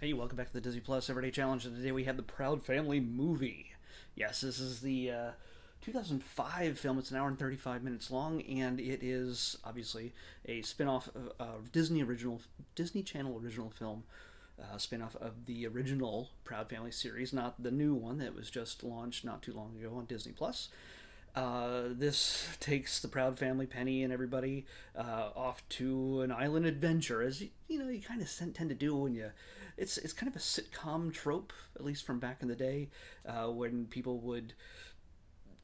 Hey, welcome back to the Disney Plus Everyday Challenge. And today we have the Proud Family movie. Yes, this is the 2005 film. It's an hour and 35 minutes long, and it is obviously a spin-off of Disney Channel original film, spin-off of the original Proud Family series, not the new one that was just launched not too long ago on Disney Plus. This takes the Proud Family, Penny, and everybody off to an island adventure, as you kind of tend to do when you. It's kind of a sitcom trope, at least from back in the day, when people would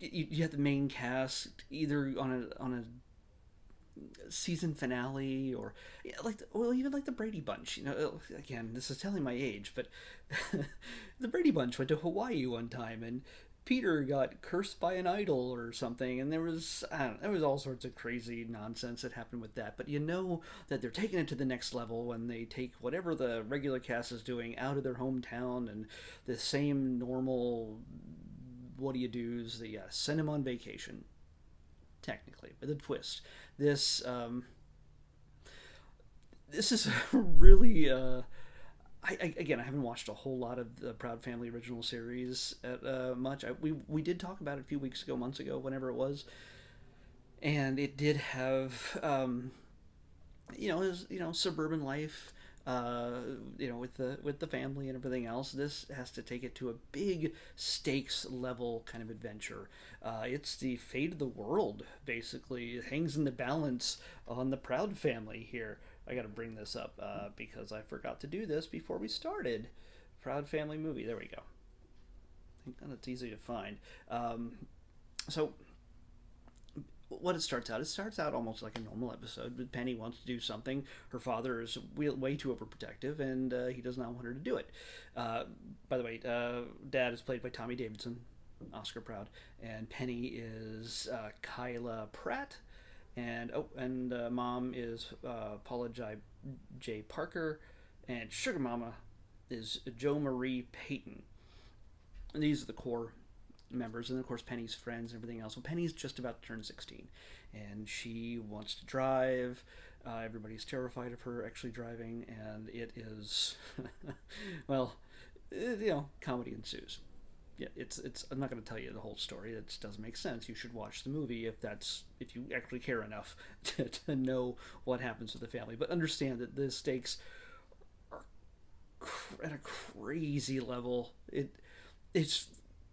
you had the main cast either on a season finale or even like the Brady Bunch. Again, this is telling my age, but the Brady Bunch went to Hawaii one time and Peter got cursed by an idol or something, and there was all sorts of crazy nonsense that happened with that. But you know that they're taking it to the next level when they take whatever the regular cast is doing out of their hometown and the same normal what do you do's. They send them on vacation, technically, with a twist. This is really again, I haven't watched a whole lot of the Proud Family original series much. We did talk about it a few weeks ago, months ago, whenever it was, and it did have suburban life, with the family and everything else. This has to take it to a big stakes level kind of adventure. It's the fate of the world, basically. It hangs in the balance on the Proud Family here. I got to bring this up because I forgot to do this before we started. Proud Family movie. There we go. I think that's easy to find. So what it starts out almost like a normal episode. Penny wants to do something. Her father is way too overprotective, and he does not want her to do it. By the way, Dad is played by Tommy Davidson, Oscar Proud, and Penny is Kyla Pratt. And Mom is Paula J. Parker, and Sugar Mama is Jo Marie Payton. And these are the core members, and of course Penny's friends and everything else. Well, Penny's just about to turn 16, and she wants to drive. Everybody's terrified of her actually driving, and it is, well, comedy ensues. Yeah, it's. I'm not going to tell you the whole story. It doesn't make sense. You should watch the movie if you actually care enough to know what happens to the family. But understand that the stakes are at a crazy level. It's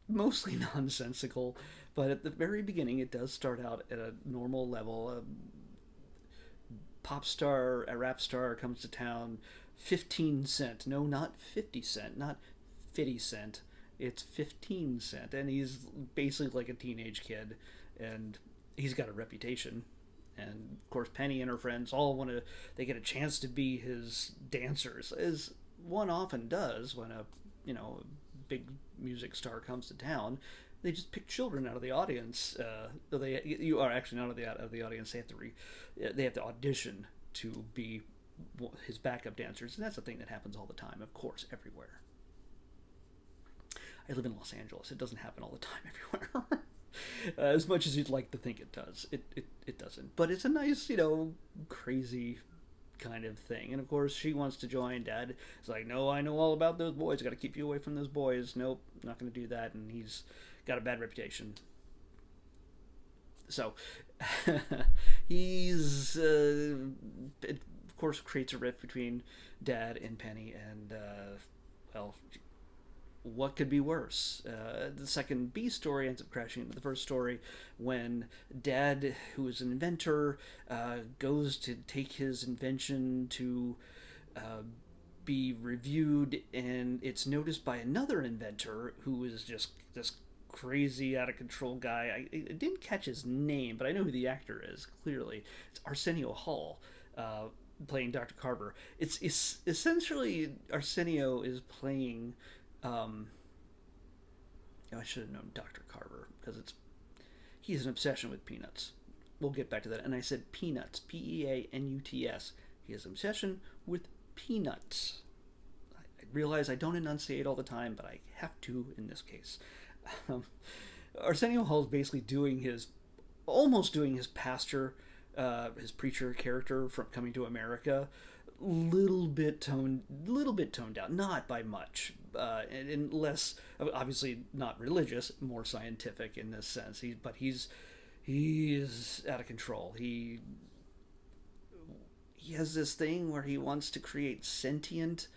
mostly nonsensical, but at the very beginning, it does start out at a normal level. A rap star comes to town. 15 cent. No, not 50 cent. Not 50 cent. It's 15 cent, and he's basically like a teenage kid, and he's got a reputation. And of course Penny and her friends they get a chance to be his dancers, as one often does when a big music star comes to town. They just pick children out of the audience. You are actually not out of the audience. They have to audition to be his backup dancers, and that's a thing that happens all the time, of course, everywhere. I live in Los Angeles. It doesn't happen all the time everywhere. As much as you'd like to think it does. It doesn't. But it's a nice, crazy kind of thing. And of course, she wants to join. Dad is like, no, I know all about those boys. Got to keep you away from those boys. Nope, not going to do that. And he's got a bad reputation. So, he's, it, of course, creates a rift between Dad and Penny. And, what could be worse? The second B story ends up crashing into the first story when Dad, who is an inventor, goes to take his invention to be reviewed, and it's noticed by another inventor who is just this crazy, out of control guy. I didn't catch his name, but I know who the actor is, clearly. It's Arsenio Hall. Playing Dr. Carver. It's essentially Arsenio is playing. I should have known Dr. Carver because he has an obsession with peanuts. We'll get back to that. And I said peanuts, Peanuts. He has an obsession with peanuts. I realize I don't enunciate all the time, but I have to in this case. Arsenio Hall is basically almost doing his pastor, his preacher character from Coming to America, little bit toned down, not by much, and less obviously not religious, more scientific in this sense. He is out of control. He has this thing where he wants to create sentient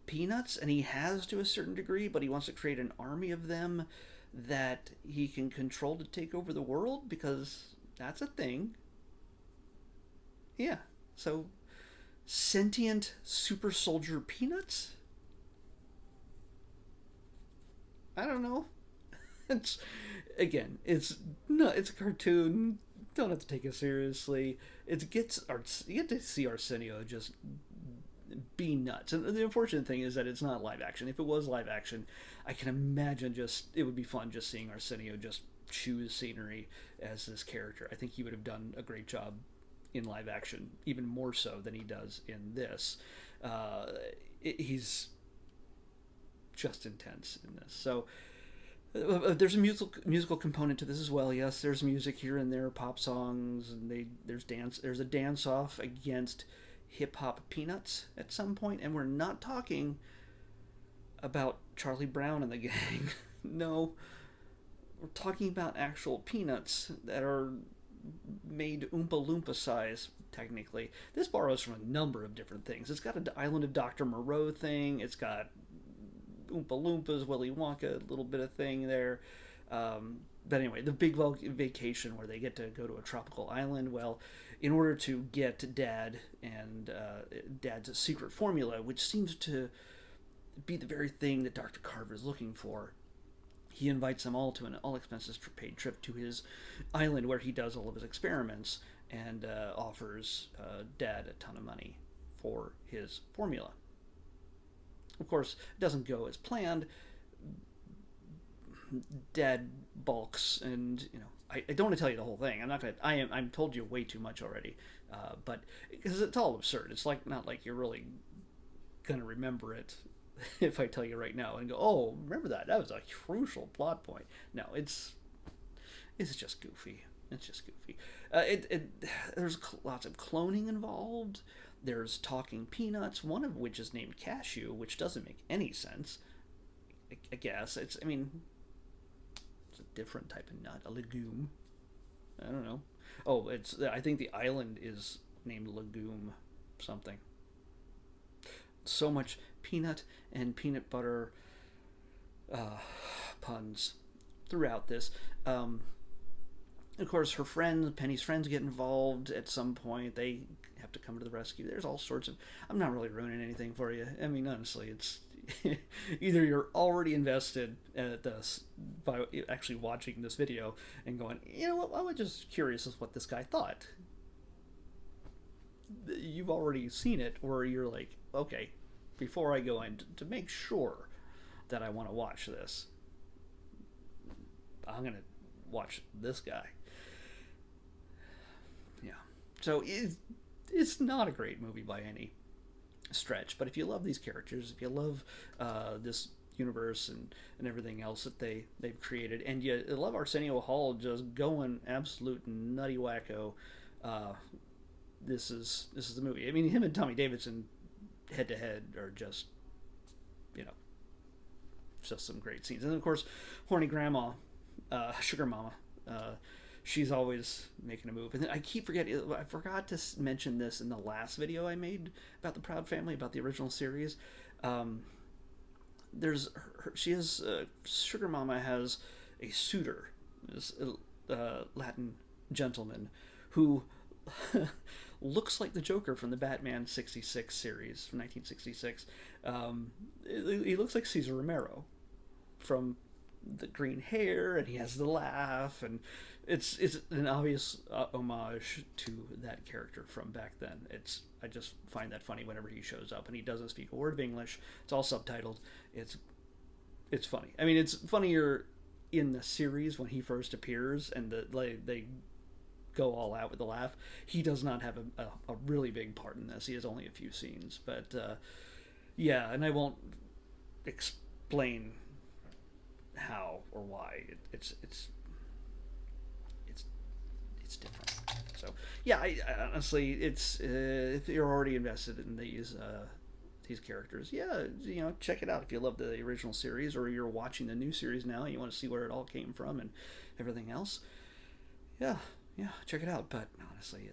peanuts, and he has to a certain degree, but he wants to create an army of them that he can control to take over the world because that's a thing. Yeah. So sentient super soldier peanuts? I don't know. It's again, it's no, it's a cartoon. Don't have to take it seriously. It gets you get to see Arsenio just be nuts. And the unfortunate thing is that it's not live action. If it was live action, I can imagine just it would be fun just seeing Arsenio just choose scenery as this character. I think he would have done a great job in live action, even more so than he does in this. Uh, he's just intense in this. So there's a musical component to this as well. Yes, there's music here and there, pop songs, and there's dance. There's a dance off against hip hop peanuts at some point, and we're not talking about Charlie Brown and the gang. No, we're talking about actual peanuts that are made Oompa Loompa size. Technically, this borrows from a number of different things. It's got an Island of Dr. Moreau thing. It's got Oompa Loompas, Willy Wonka, a little bit of thing there. But anyway, the big vacation where they get to go to a tropical island. Well, in order to get Dad and Dad's secret formula, which seems to be the very thing that Dr. Carver is looking for, he invites them all to an all-expenses paid trip to his island where he does all of his experiments and offers Dad a ton of money for his formula. Of course, it doesn't go as planned. Dad balks, and I don't want to tell you the whole thing. I'm not gonna. I'm told you way too much already, but because it's all absurd. It's like not like you're really gonna remember it if I tell you right now and go, oh, remember that? That was a crucial plot point. No, it's just goofy. It's just goofy. There's lots of cloning involved. There's talking peanuts, one of which is named Cashew, which doesn't make any sense. I guess it's a different type of nut, a legume. I don't know. Oh, I think the island is named Legume something. So much peanut and peanut butter puns throughout this. Of course, Penny's friends get involved at some point. They have to come to the rescue. There's all sorts of. I'm not really ruining anything for you. I mean, honestly, it's either you're already invested at this by actually watching this video and going, you know what, I was just curious as what this guy thought. You've already seen it, or you're like, okay, before I go in to make sure that I want to watch this, I'm gonna watch this guy. Yeah. So it's not a great movie by any stretch, but if you love these characters, if you love this universe and everything else that they've created, and you love Arsenio Hall just going absolute nutty wacko, this is the movie. I mean, him and Tommy Davidson head to head are just just some great scenes. And of course, horny grandma, sugar mama, she's always making a move. And I keep forgetting, I forgot to mention this in the last video I made about the Proud Family, about the original series. Sugar mama has a suitor, this Latin gentleman who looks like the Joker from the Batman 66 series from 1966. He looks like Cesar Romero from the green hair, and he has the laugh, and it's an obvious homage to that character from back then. I just find that funny whenever he shows up, and he doesn't speak a word of English. It's all subtitled. It's funny. I mean, it's funnier in the series when he first appears, and they go all out with the laugh. He does not have a really big part in this. He has only a few scenes, but yeah, and I won't explain how or why. It's different. So yeah, I honestly, it's if you're already invested in these characters, yeah, check it out if you love the original series, or you're watching the new series now and you want to see where it all came from and everything else. Yeah, yeah, check it out. But honestly,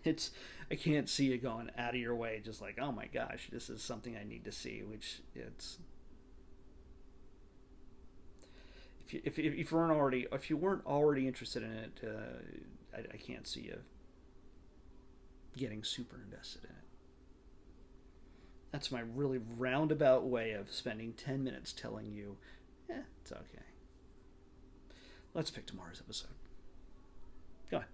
it's I can't see you going out of your way just like, oh my gosh, this is something I need to see. Which it's if you weren't already interested in it, I can't see you getting super invested in it. That's my really roundabout way of spending 10 minutes telling you, it's okay. Let's pick tomorrow's episode. Go ahead.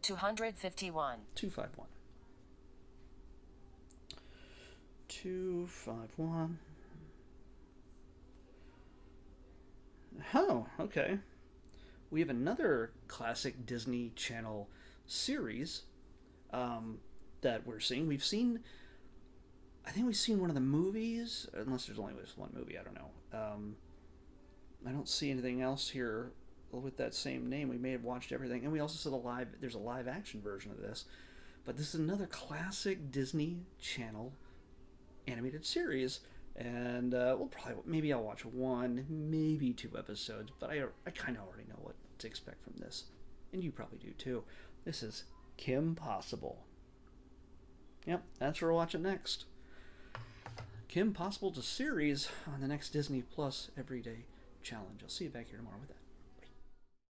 251. 251. 251. Oh, okay. We have another classic Disney Channel series that we're seeing. I think we've seen one of the movies, unless there's only just one movie. I don't know. I don't see anything else here with that same name. We may have watched everything, and we also saw there's a live action version of this. But this is another classic Disney Channel animated series, and we'll probably maybe I'll watch one, maybe two episodes, but I kind of already know what to expect from this, and you probably do too. This is Kim Possible. Yep, that's where we'll watch it next. Kim Possible's a series on the next Disney Plus Everyday Challenge. I'll see you back here tomorrow with that.